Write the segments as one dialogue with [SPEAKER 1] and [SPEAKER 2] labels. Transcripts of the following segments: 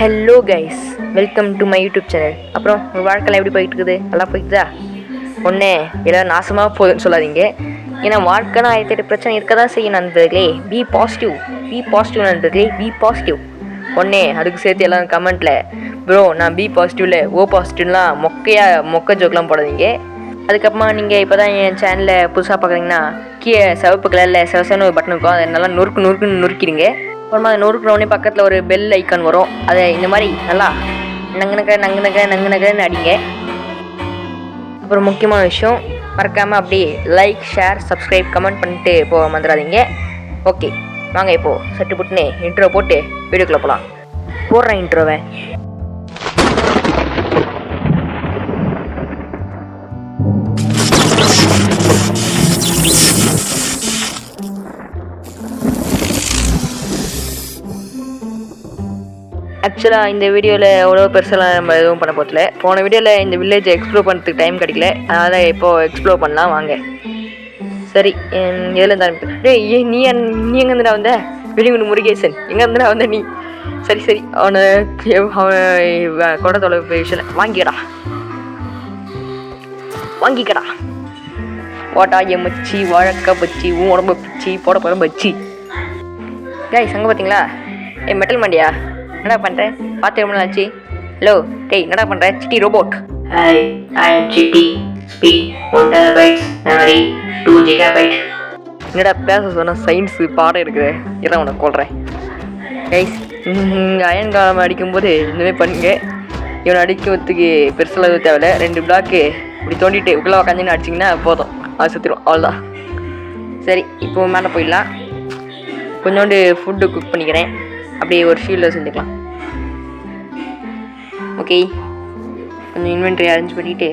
[SPEAKER 1] Hello guys, welcome to my YouTube channel. அப்புறம் உங்கள் வாழ்க்கையில் எப்படி போயிட்டு இருக்குது? நல்லா போயிட்டுதா? ஒன்று எல்லாம் நாசமாக போகுதுன்னு சொல்லாதீங்க. ஏன்னா வாழ்க்கைனா 1008 பிரச்சனை இருக்க தான் செய்யும் நண்பர்களே. பி பாசிட்டிவ் நண்பர்களே, பி பாசிட்டிவ். ஒன்று அதுக்கு சேர்த்து எல்லாம் கமெண்ட்டில் ப்ரோ நான் பி பாசிட்டிவில் ஓ பாசிட்டிவ்லாம் மொக்க ஜோக்கெலாம் போடாதீங்க. அதுக்கப்புறமா நீங்கள் இப்போ தான் என் சேனலில் புதுசாக பார்க்குறீங்கன்னா கீழே சிவப்பு கலரில் சிவசன்னு ஒரு பட்டன் இருக்கும். அதை நல்லா நொறுக்குன்னு நொறுக்கிடுங்க. அப்புறமா அதை நொறுக்குறோடனே பக்கத்தில் ஒரு பெல் ஐக்கான் வரும். அதை இந்த மாதிரி நல்லா நங்குனக்கன்னு அடிங்க. அப்புறம் முக்கியமான விஷயம், மறக்காமல் அப்படியே லைக், ஷேர், சப்ஸ்கிரைப், கமெண்ட் பண்ணிட்டு போக மறந்துடாதீங்க. ஓகே வாங்க இப்போது சட்டு புட்டுன்னு இன்ட்ரோ போட்டு வீடியோக்குள்ளே போகலாம். போடுறேன் இன்ட்ரோவை. ஆக்சுவலாக இந்த வீடியோவில் அவ்வளோ பெருசெல்லாம் நம்ம எதுவும் பண்ண போதில்ல. போன வீடியோவில் இந்த வில்லேஜை எக்ஸ்ப்ளோர் பண்ணுறதுக்கு டைம் கிடைக்கல, அதனால் இப்போது எக்ஸ்ப்ளோர் பண்ணலாம் வாங்க. சரி, எதில் தான் நீ எங்கேருந்துடா வந்த? வெளிங்குண்டு முருகேசன் எங்கேருந்துடா வந்த நீ? சரி அவனை கொடை தொலைவு விஷயம் வாங்கிக்கடா. ஓட்டாய மச்சி, வாழக்கா பச்சி, உடம்பு பிச்சி, போட போகிற பச்சி. சங்க பார்த்தீங்களா? மெட்டல் மண்டியா, என்னடா பண்ணுறேன்? பார்த்து ரொம்ப நாளாச்சு. ஹலோ என்னடா பண்ணுற? City robot. என்னடா பேச சொன்னால் சயின்ஸு பாடம் இருக்குது. இதான் உனக்கு கொள்கிறேன். அயன் காலம் அடிக்கும்போது இந்தமாதிரி பண்ணுங்க. இவனை அடிக்கிறதுக்கு பெருசாக தேவையில்ல. 2 பிளாக்கு இப்படி தோண்டிட்டு உள்ள உக்காந்துன்னு அடிச்சிங்கன்னா போதும், அது சுற்றிடும். அவ்வளோதான். சரி, இப்போ மேலே போயிடலாம். கொஞ்சோண்டு ஃபுட்டு குக் பண்ணிக்கிறேன். அப்படியே ஒரு ஷீல்டில் செஞ்சுக்கலாம். ஓகே, கொஞ்சம் இன்வென்ட்ரி அரேஞ்ச் பண்ணிவிட்டு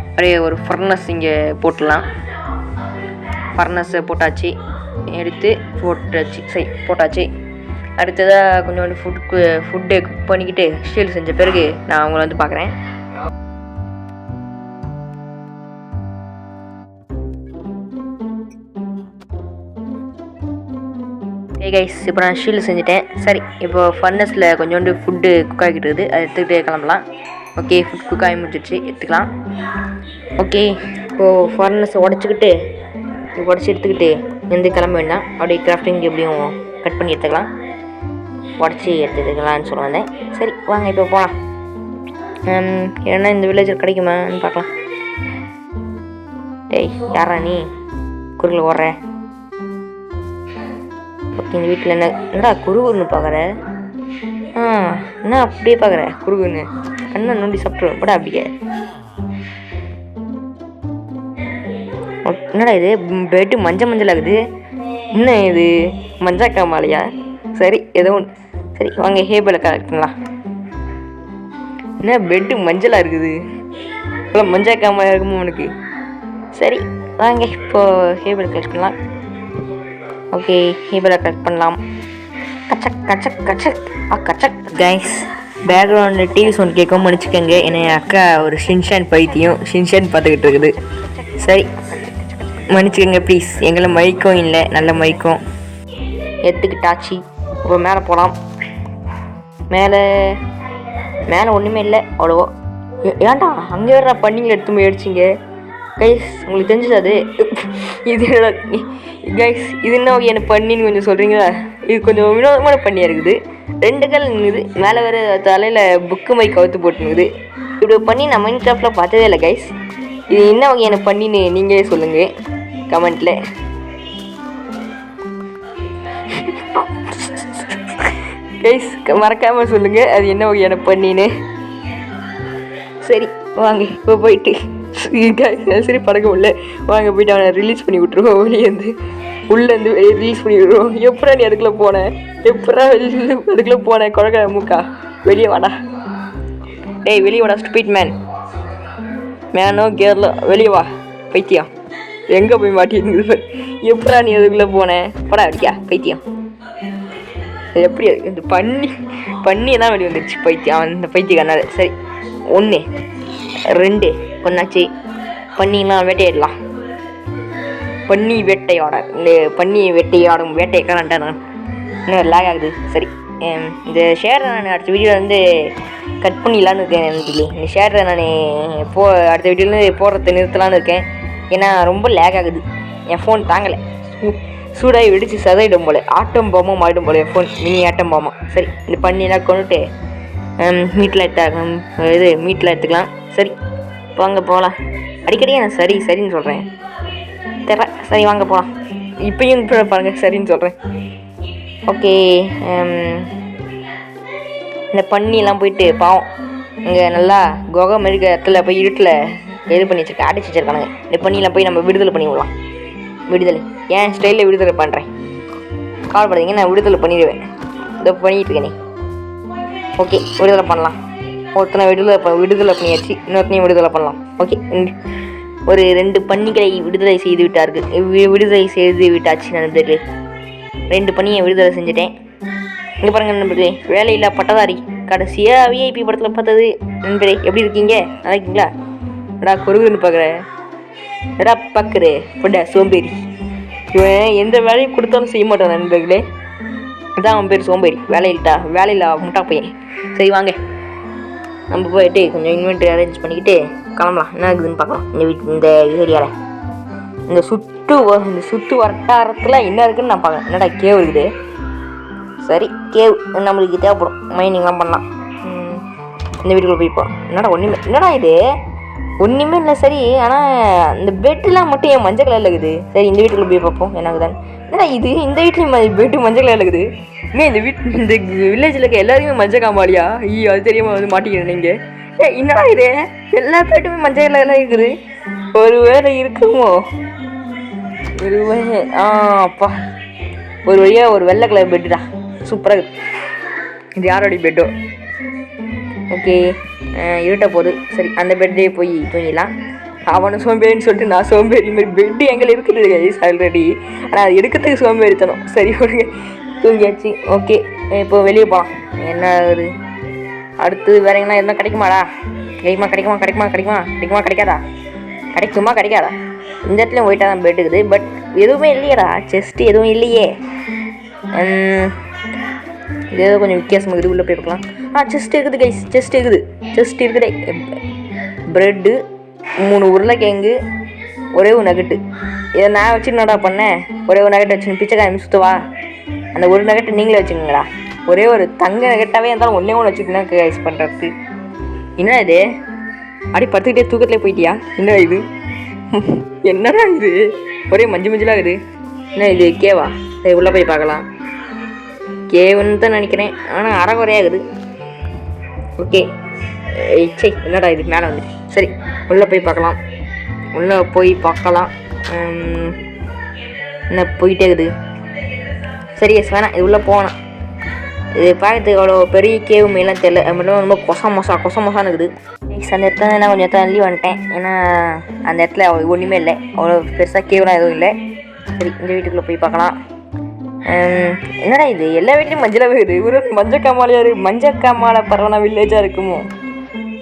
[SPEAKER 1] அப்படியே ஒரு ஃபர்னஸ் இங்கே போட்டுடலாம். ஃபர்னஸை போட்டாச்சு, எடுத்து போட்டாச்சு. அடுத்ததாக கொஞ்சோண்டு ஃபுட்டு குக் பண்ணிக்கிட்டு ஷீல்டு செஞ்ச பிறகு நான் அவங்கள வந்து பார்க்குறேன். கைஸ், இப்போ நான் ஷீல்டு செஞ்சுட்டேன். சரி, இப்போ ஃபர்னஸில் கொஞ்சோண்டு ஃபுட்டு குக் ஆகிட்டு இருக்குது, அதை எடுத்துக்கிட்டு கிளம்பலாம். ஓகே, ஃபுட் குக் ஆகி முடிச்சிடுச்சு, எடுத்துக்கலாம். ஓகே, இப்போது ஃபர்னஸை உடச்சி எடுத்துக்கிட்டு எந்த கிளம்ப வேண்டாம். அப்படியே கிராஃப்டிங் எப்படியும் கட் பண்ணி எடுத்துக்கலாம், உடச்சி எடுத்துக்கலான்னு சொல்ல வந்தேன். சரி வாங்க இப்போ போகலாம். ஏன்னா இந்த வில்லேஜில் கிடைக்குமான்னு பார்க்கலாம். யாரா நீ குறுக்கில் ஓடுற? ஓகே, இந்த வீட்டில் என்னடா குறுகுன்னு பார்க்குற? என்ன அப்படியே பார்க்குற? குறுகுன்னு கண்ணை நோண்டி சாப்பிட்ருவேன் படா. அப்படியே என்னடா இது? பெட்டு மஞ்சள் ஆகுது. என்ன இது? மஞ்சாக்கா மாலையா? சரி, ஏதோ ஒன்று. சரி வாங்க ஹேபிளை கலெக்ட் பண்ணலாம். என்ன பெட்டு மஞ்சளாக இருக்குது? இப்போ மஞ்சாக்கா மாலையாக இருக்குமோ உனக்கு? சரி வாங்க இப்போது ஹேபிளை கலெக்ட் பண்ணலாம். ஓகே, ஹேபிளை கலெக்ட் பண்ணலாம். கச்சக் கைஸ், பேக்ரவுண்டில் டிவி சவுண்ட் கேட்கும் மன்னிச்சுக்கோங்க. என்னை அக்கா ஒரு ஷின்ஷான் பார்த்துக்கிட்டு இருக்குது. சரி மன்னிச்சுக்கோங்க ப்ளீஸ். எங்களை மைக்கும் இல்லை, நல்ல மைக்கும் எடுத்துக்கிட்டாச்சு. இப்போ மேலே போகலாம். மேலே ஒன்றுமே இல்லை அவ்வளோவோ. ஏன்டா அங்கே வேறு பண்ணிங்க எடுத்து போயிடுச்சிங்க கைஸ். உங்களுக்கு தெரிஞ்சது அது இது கைஸ், இது என்ன எனக்கு பண்ணின்னு கொஞ்சம் சொல்கிறீங்களா? இது கொஞ்சம் வினோதமான பண்ணியாக இருக்குது. 2 கால் நின்றுது, மேலே வேறு தலையில் புக்கு மைக் கவுத்து போட்டுனுக்குது. இப்படி பண்ணி நான் மைண்ட் கிராஃப்டில் பார்த்ததே இல்லை கைஸ். இது என்ன வகையான பண்ணின்னு நீங்களே சொல்லுங்கள் கமெண்ட்டில். கைஸ் மறக்காமல் சொல்லுங்கள் அது என்ன வகையான பண்ணின்னு. சரி வாங்க இப்போ போயிட்டு சரி படக்க முடியல, வாங்க போயிட்டு அவனை ரிலீஸ் பண்ணி விட்ருவோம். வெளியேருந்து உள்ளேருந்து ரிலீஸ் பண்ணி விட்ருவோம். எப்படா நீ அதுக்குள்ளே போனேன் குழக்க மூக்கா? வெளியே வாடா. வெளியே வாடா ஸ்டூபிட் மேனோ கேர்லோ, வெளியே வா பைத்தியம். எங்கே போய் மாட்டிருக்குது? எப்படா நீ அதுக்குள்ளே போனேன்? படா அடிக்கா பைத்தியம். எப்படி இந்த பண்ணி தான் வெளியே வந்துடுச்சு பைத்தியம், அந்த பைத்தியக்காரனால. சரி 1 2 கொண்டாச்சு. பண்ணிலாம் வேட்டையாடலாம். பண்ணி வேட்டையாடும் வேட்டைக்காரன்ட்டா நான். இன்னும் லேக் ஆகுது. சரி இந்த ஷேரை நான் அடுத்த வீடியோவில் வந்து கட் பண்ணிடலான்னு இருக்கேன் நண்பர்களே. இந்த ஷேரை நான் அடுத்த வீடியோவில் போடுறத நிறுத்தலான்னு இருக்கேன். ஏன்னா ரொம்ப லேக் ஆகுது, என் ஃபோன் தாங்கலை, சூடாகி வெடித்து சதையிடும் போல், ஆட்டம் பாமாக மாறிடும் போல் என் ஃபோன், மினி ஆட்டம் பாமா. சரி, இந்த பண்ணியெல்லாம் கொண்டுட்டு மீட்டில் எடுத்துக்கலாம். சரி வாங்க போகலாம். அடிக்கடி நான் சரின்னு சொல்கிறேன் தெரியல. சரி வாங்க போகலாம். இப்பயும் பாருங்கள் சரின்னு சொல்கிறேன். ஓகே, இந்த பண்ணியெல்லாம் போயிட்டு பாவம் இங்கே நல்லா குகை மெருக இடத்துல போய் இருட்டில் இது பண்ணி வச்சுருக்கேன், அடிச்சு வச்சுருக்கானுங்க. இந்த பண்ணியெல்லாம் போய் நம்ம விடுதலை பண்ணி விடலாம். விடுதலை ஏன் ஸ்டைலில் விடுதலை பண்ணுறேன், கவலைப்படாதீங்க, நான் விடுதலை பண்ணிடுவேன். இதோ பண்ணிகிட்டு இருக்கேனே. ஓகே, விடுதலை பண்ணலாம். ஒருத்தனை விடுதலை பண்ணியாச்சு, இன்னொருத்தனையும் விடுதலை பண்ணலாம். ஓகே, ஒரு 2 பன்னிகளை விடுதலை செய்து விட்டாச்சு நண்பர்களே. 2 பன்னியை விடுதலை செஞ்சுட்டேன். இங்கே பாருங்கள் நண்பர்களே, வேலையில்லா பட்டதாரி கடைசியாக விஐபி படத்தில் பார்த்தது நண்பரே. எப்படி இருக்கீங்க, நல்லா இருக்கீங்களா? எடா கொருகுன்னு பார்க்குறே பட்டா சோம்பேறி. இவன் எந்த வேலையும் கொடுத்தாலும் செய்ய மாட்டான் நண்பர்களே. இதான் அவன் பேர் சோம்பேறி, வேலையில்லா முட்டா பையன். சரி வாங்க, நம்ம போயிட்டு கொஞ்சம் இன்வென்ட்ரி அரேஞ்ச் பண்ணிக்கிட்டு கிளம்பலாம். என்ன இருக்குதுன்னு பார்க்கலாம். இந்த ஏரியாவில் இந்த சுற்று வட்டாரத்தில் என்ன இருக்குதுன்னு நான் பார்க்கலாம். என்னடா கேவ் இருக்குது. சரி, கேவ் நம்மளுக்கு தேவைப்படும், மைனிங்லாம் பண்ணலாம். இந்த வீட்டுக்குள்ளே போய்ப்போம். என்னடா இது ஒன்றுமே இல்லை. சரி, ஆனால் இந்த பெட்டெலாம் மட்டும் என் மஞ்சள் கலரில் இருக்குது. சரி, இந்த வீட்டுக்குள்ளே போய் பார்ப்போம் என்னங்குதான். என்னடா இது, இந்த வீட்லேயும் பெட்டு மஞ்சள் கலரில் இருக்குது. இன்னும் இந்த வில்லேஜில் இருக்க எல்லாருமே மஞ்சள் காமாலியா? அது தெரியாமல் வந்து மாட்டிக்கிறேன் நீங்கள். என்னடா இது, எல்லா பெட்டுமே மஞ்சள் கலரில் இருக்குது. ஒரு வேலை இருக்குமோ, அப்பா, ஒரு வழியாக ஒரு வெள்ளை கலர் பெட்டுடா, சூப்பராக இருக்குது. இது யாரோடைய பெட்டோ? ஓகே, இருட்ட போகுது. சரி, அந்த பெட்டே போய் தூங்கிடலாம். அவனை சோம்பேறின்னு சொல்லிட்டு நான் சோம்பேறி மாதிரி பெட்டு எங்களை இருக்குது கைஸ் ஆல்ரெடி. ஆனால் அது எடுக்கிறதுக்கு சோம்பேறித்தனம். சரி ஓகே, தூங்கியாச்சு. ஓகே, இப்போ வெளியே போகலாம். என்ன ஒரு அடுத்து வேற எங்கன்னா எதுனா கிடைக்குமாடா? கிடைக்காதா? இந்த இடத்துலையும் போயிட்டா தான் பெட் இருக்குது. பட் எதுவுமே இல்லையடா, செஸ்ட்டு எதுவும் இல்லையே. இது ஏதோ கொஞ்சம் வித்தியாசமாக இருக்குது, உள்ளே போய் பார்க்கலாம். செஸ்ட் இருக்குது கைஸ், செஸ்ட் இருக்குதே. ப்ரெட்டு, 3 உருளைக்கிழங்கு, ஒரே ஒரு நகட்டு. இதை நான் வச்சு என்னடா பண்ணேன், ஒரே ஒரு நகட்டு வச்சுன்னு பிச்சைக்காய் சுற்றுவா. அந்த ஒரு நகட்டு நீங்களே வச்சுக்கோங்களா. ஒரே ஒரு தங்க நகட்டாகவே இருந்தாலும் ஒன்றே ஒன்று வச்சுக்கினா கைஸ் பண்ணுறது. என்ன இது, அப்படி படுத்துக்கிட்டே தூக்கத்துலேயே போயிட்டியா? என்ன இது, என்னடா இது, ஒரே மஞ்சளாக இருக்குது. என்ன இது, கேவா? சரி, உள்ளே போய் பார்க்கலாம். கேவுன்னு தான் நினைக்கிறேன், ஆனால் அறகுறையாகுது. ஓகே, என்னடா இது மேலே வந்துட்டு. சரி, உள்ளே போய் பார்க்கலாம். என்ன போயிட்டே இருக்குது. சரி எஸ், வேணாம், இது உள்ளே போகணும். இது பார்க்கறதுக்கு அவ்வளோ பெரிய கேவு மேலாம் தெரியல, அது மட்டும் ரொம்ப கொசமோசான்னு இருக்குது. அந்த இடத்துல நான் கொஞ்சம் தள்ளி வந்துட்டேன், ஏன்னா அந்த இடத்துல ஒன்றுமே இல்லை, அவ்வளோ பெருசாக கேவுலாம் எதுவும் இல்லை. சரி, இந்த வீட்டுக்குள்ளே போய் பார்க்கலாம். என்னடா இது, எல்லா வீட்லேயும் மஞ்சளாகவே இருக்குது. ஒரு மஞ்சள் காமாலை பரவான வில்லேஜாக இருக்குமோ?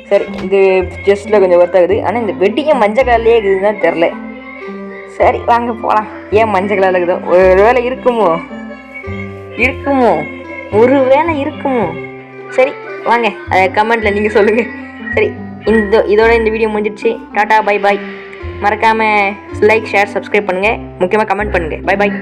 [SPEAKER 1] சரி, இது ஜஸ்ட்டில் கொஞ்சம் ஒர்த்தாகுது. ஆனால் இந்த வெட்டிங்க மஞ்சள் கலர்லேயே இருக்குதுன்னு தெரில. சரி வாங்க போகலாம். ஏன் மஞ்சள் கலரில் இருக்குதோ, ஒரு வேலை இருக்குமோ? சரி வாங்க, அதை கமெண்ட்டில் நீங்கள் சொல்லுங்கள். சரி, இதோட இந்த வீடியோ முடிஞ்சிடுச்சு. Tata, bye bye. மறக்காமல் லைக், ஷேர், சப்ஸ்கிரைப் பண்ணுங்கள். முக்கியமாக கமெண்ட் பண்ணுங்கள். Bye bye.